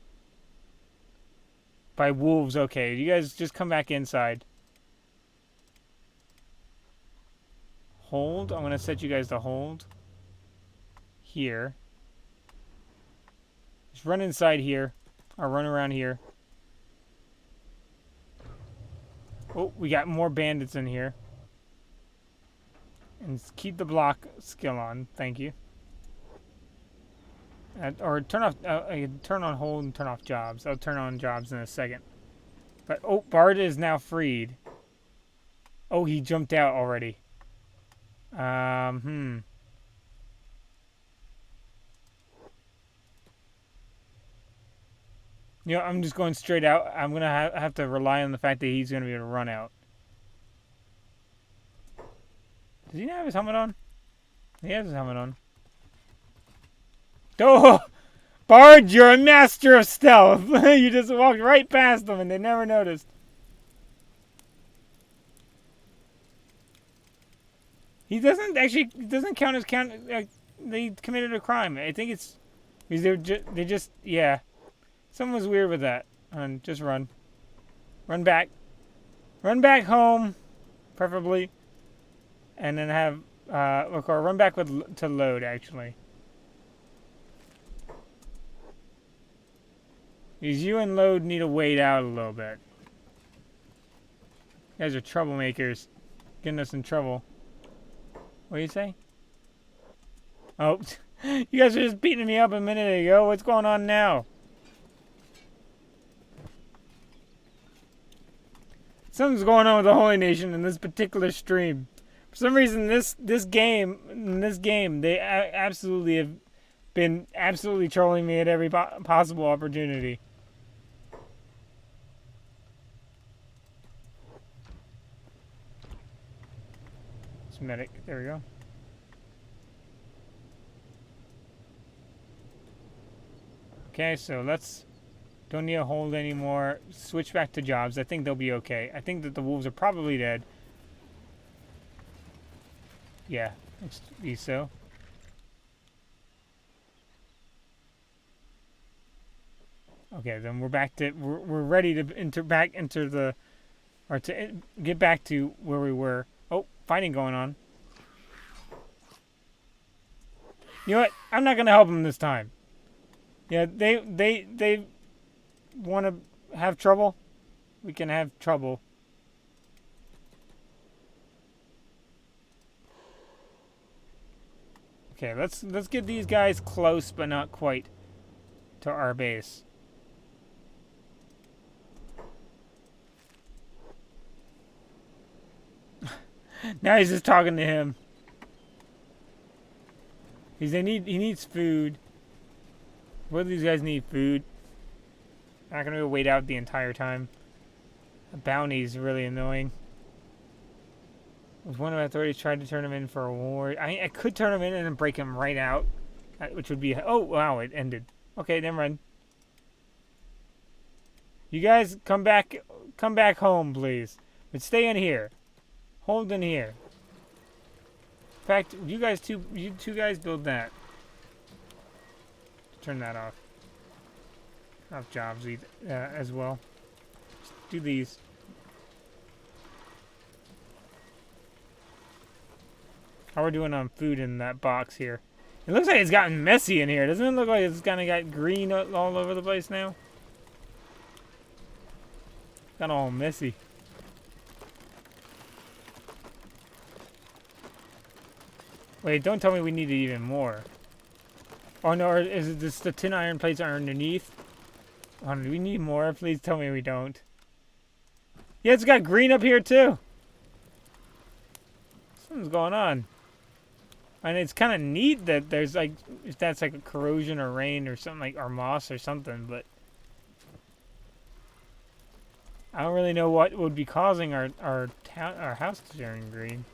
by wolves. Okay, you guys just come back inside. Hold. I'm going to set you guys to hold. Here. Just run inside here. Or run around here. Oh, we got more bandits in here. And keep the block skill on. Thank you. Or turn off. I can turn on hold and turn off jobs. I'll turn on jobs in a second. But oh, Bard is now freed. Oh, he jumped out already. You know, I'm just going straight out. I'm gonna have to rely on the fact that he's gonna be able to run out. Does he not have his helmet on? He has his helmet on. Oh! Bard, you're a master of stealth! You just walked right past them and they never noticed. He doesn't count as they committed a crime. I think it's because they just yeah. Something was weird with that. Just run. Run back. Run back home, preferably. And then have or run back to load actually. Because you and load need to wait out a little bit. You guys are troublemakers. Getting us in trouble. What do you say? Oh, you guys were just beating me up a minute ago. What's going on now? Something's going on with the Holy Nation in this particular stream. For some reason, this game, they absolutely have been absolutely trolling me at every possible opportunity. It's medic. There we go. Okay, so don't need to hold anymore. Switch back to jobs. I think they'll be okay. I think that the wolves are probably dead. Yeah, looks to be so. Okay, then we're back to we're ready to enter the or to get back to where we were. Oh, fighting going on. You know what? I'm not gonna help them this time. Yeah, they want to have trouble. We can have trouble. Okay, let's get these guys close, but not quite to our base. Now he's just talking to him. He needs food. Both of these guys need food. Not gonna wait out the entire time. A bounty's really annoying. One of my authorities tried to turn him in for a war. I could turn him in and then break him right out, which would be. Oh wow, it ended. Okay, never mind. You guys come back home, please. But stay in here. Hold in here. In fact, you two guys build that. Turn that off. Off jobs as well. Just do these. How we're doing on food in that box here. It looks like it's gotten messy in here. Doesn't it look like it's kind of got green all over the place now? Got all messy. Wait, don't tell me we need even more. Oh no, or is it just the tin iron plates are underneath? Oh, do we need more? Please tell me we don't. Yeah, it's got green up here too. Something's going on. And it's kind of neat that there's like, if that's like a corrosion or rain or something like, or moss or something, but I don't really know what would be causing our house to turn green.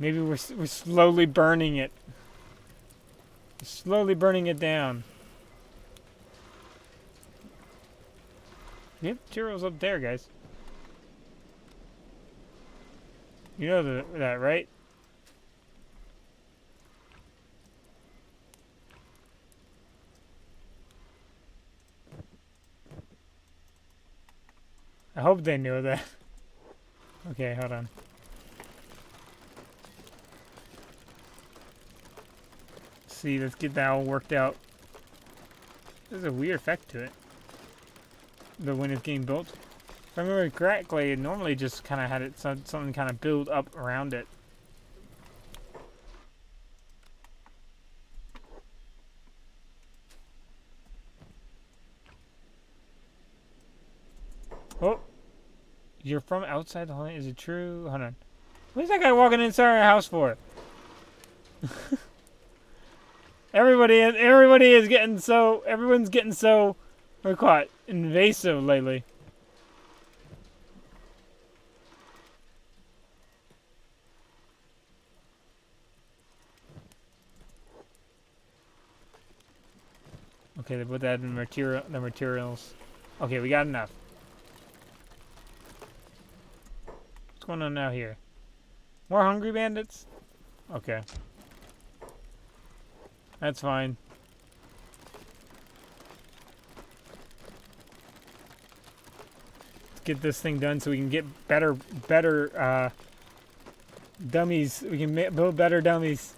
Maybe we're slowly burning it. Slowly burning it down. Yep, materials up there, guys. You know that, right? I hope they knew that. Okay, hold on. See, let's get that all worked out. There's a weird effect to it. The when it's getting built. If I remember correctly, it normally just kind of had it something kind of build up around it. Oh, you're from outside the home? Is it true? Hold on. What is that guy walking inside our house for? Everybody is getting so. Everyone's getting so. We're caught invasive lately. Okay, they put that in the materials. Okay, we got enough. What's going on now here? More hungry bandits? Okay. That's fine. Let's get this thing done so we can get better dummies. We can build better dummies.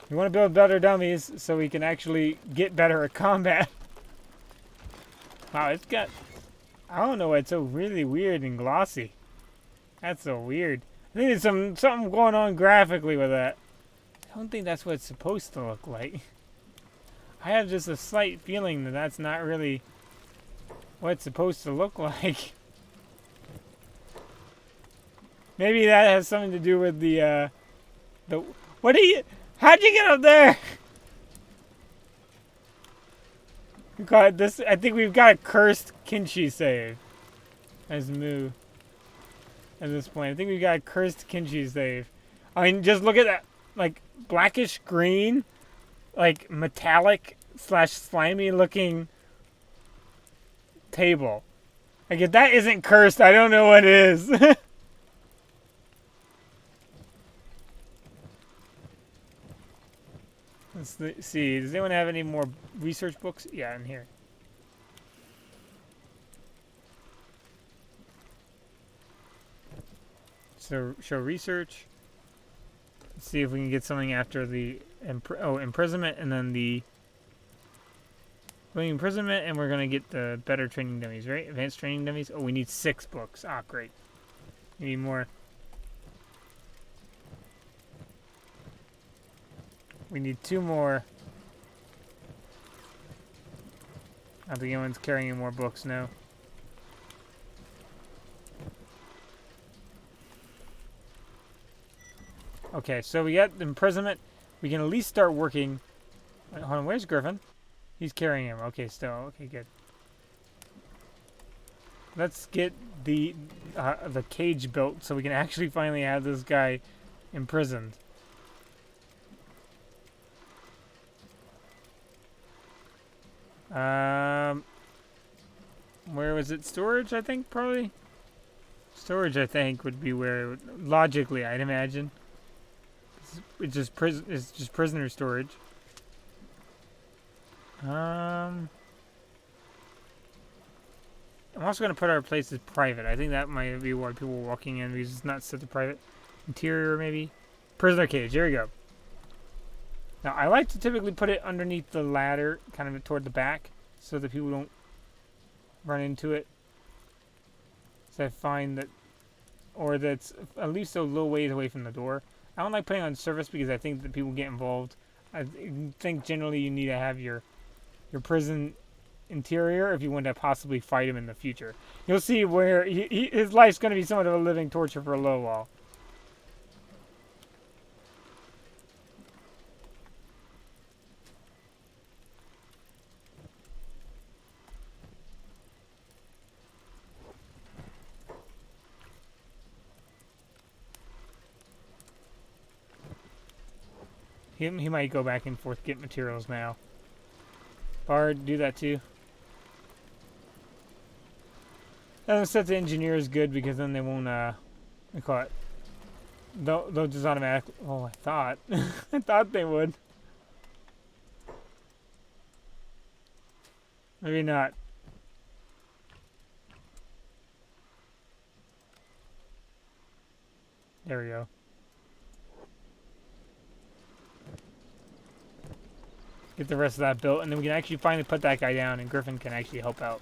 We want to build better dummies so we can actually get better at combat. Wow, it's got... I don't know why it's so really weird and glossy. That's so weird. I think there's something going on graphically with that. I don't think that's what it's supposed to look like. I have just a slight feeling that that's not really what it's supposed to look like. Maybe that has something to do with the what are you... How'd you get up there? God, this... I think we've got a cursed Kenshi save. As Moo. At this point. I think we've got a cursed Kenshi save. I mean, just look at that. Like, blackish green. Like, metallic / slimy looking table. Like, if that isn't cursed, I don't know what is. Let's see. Does anyone have any more research books? Yeah, in here. So, show research. Let's see if we can get something after the... imprisonment, and then the... imprisonment, and we're going to get the better training dummies, right? Advanced training dummies. Oh, we need 6 books. Ah, great. We need more. We need 2 more. I don't think anyone's carrying more books now. Okay, so we got imprisonment. We can at least start working. Wait, hold on, where's Griffin? He's carrying him. Okay, still. Okay, good. Let's get the cage built so we can actually finally have this guy imprisoned. Where was it? Storage, I think, probably? Storage, I think, would be where, logically, I'd imagine. It's just prisoner storage. I'm also going to put our place as private. I think that might be why people are walking in, because it's not set to private. Interior, maybe? Prisoner cage, here we go. Now, I like to typically put it underneath the ladder, kind of toward the back, so that people don't run into it. So I find that, or that's at least a little ways away from the door. I don't like putting on surface because I think that people get involved. I think generally you need to have your prison interior if you want to possibly fight him in the future. You'll see where his life's going to be somewhat of a living torture for a little while. He might go back and forth get materials now. Bard, do that too. And set the engineers good because then they won't we call it. They'll just automatically. Oh, I thought. I thought they would. Maybe not. There we go. Get the rest of that built, and then we can actually finally put that guy down, and Griffin can actually help out.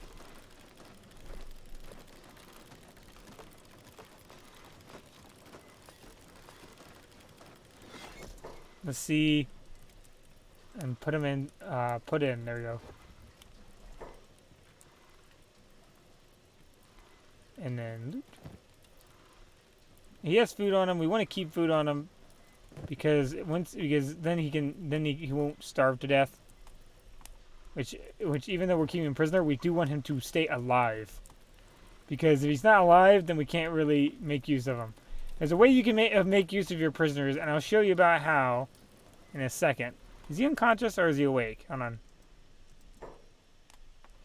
Let's see. And put him in, there we go. And then loot. He has food on him. We want to keep food on him because then he won't starve to death. Which even though we're keeping him prisoner, we do want him to stay alive. Because if he's not alive, then we can't really make use of him. There's a way you can make use of your prisoners, and I'll show you about how in a second. Is he unconscious or is he awake? Hold on.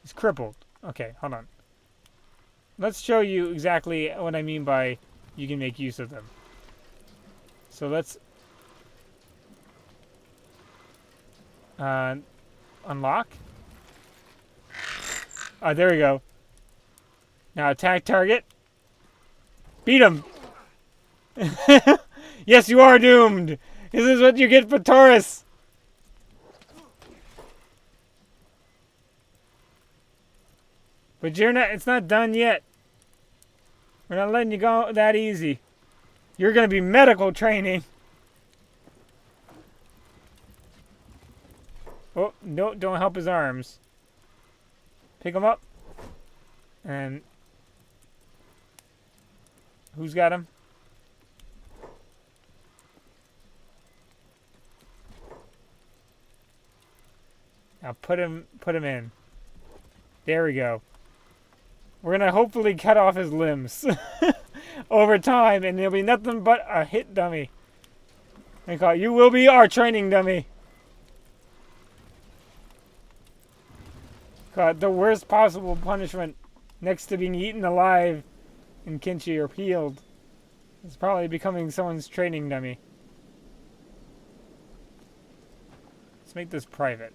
He's crippled. Okay, hold on. Let's show you exactly what I mean by you can make use of them. So let's unlock. There we go. Now attack target. Beat him. Yes, you are doomed. This is what you get for Taurus. But it's not done yet. We're not letting you go that easy. You're going to be medical training. Oh, no, don't help his arms. Pick him up. And who's got him? Now put him in. There we go. We're gonna hopefully cut off his limbs over time, and there'll be nothing but a hit dummy. I call it, you will be our training dummy. God, the worst possible punishment next to being eaten alive in Kenshi or peeled is probably becoming someone's training dummy. Let's make this private.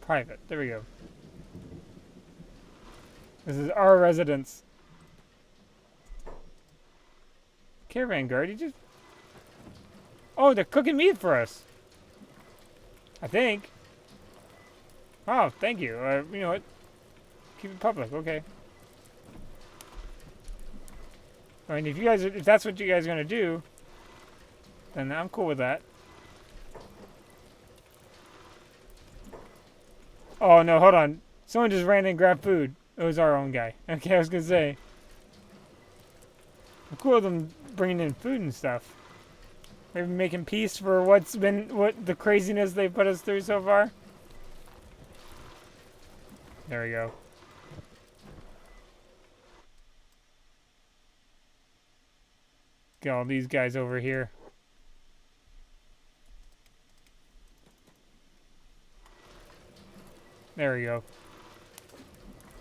Private. There we go. This is our residence. Caravan guard, you just... Oh, they're cooking meat for us. I think. Oh, thank you. You know what? Keep it public. Okay. I mean, if that's what you guys are gonna do, then I'm cool with that. Oh no, hold on. Someone just ran in and grabbed food. It was our own guy. Okay, I was gonna say. I'm cool with them bringing in food and stuff. Maybe making peace for what the craziness they put us through so far. There we go. Get all these guys over here. There we go.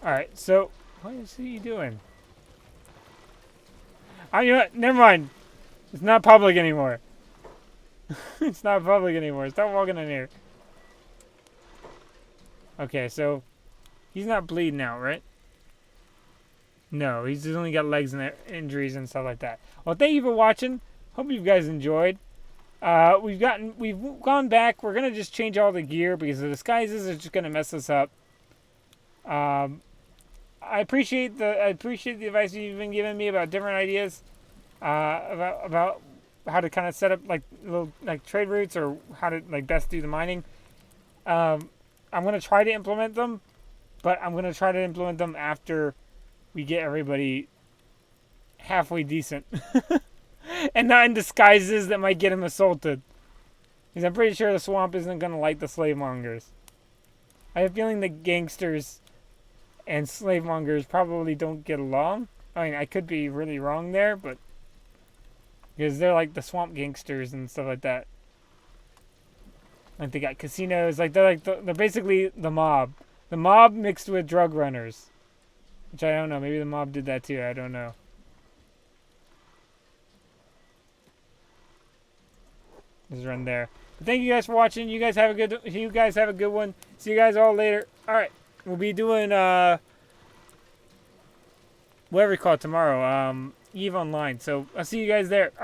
Alright, so what is he doing? Oh, you know what? Never mind. It's not public anymore. It's not public anymore. Stop walking in here. Okay, so he's not bleeding out, right? No, he's just only got legs and injuries and stuff like that. Well, thank you for watching. Hope you guys enjoyed. We've gone back. We're gonna just change all the gear because the disguises are just gonna mess us up. I appreciate the advice you've been giving me about different ideas, about how to kind of set up like little trade routes or how to best do the mining. I'm gonna try to implement them, but I'm gonna try to implement them after we get everybody halfway decent. And not in disguises that might get him assaulted. Because I'm pretty sure the swamp isn't going to like the slave mongers. I have a feeling the gangsters and slave mongers probably don't get along. I mean, I could be really wrong there, but... because they're like the swamp gangsters and stuff like that. Like they got casinos. Like they're basically the mob. The mob mixed with drug runners. Which I don't know. Maybe the mob did that too. I don't know. Just run there. But thank you guys for watching. You guys have a good one. See you guys all later. All right. We'll be doing whatever you call it tomorrow. Eve Online. So I'll see you guys there. All right.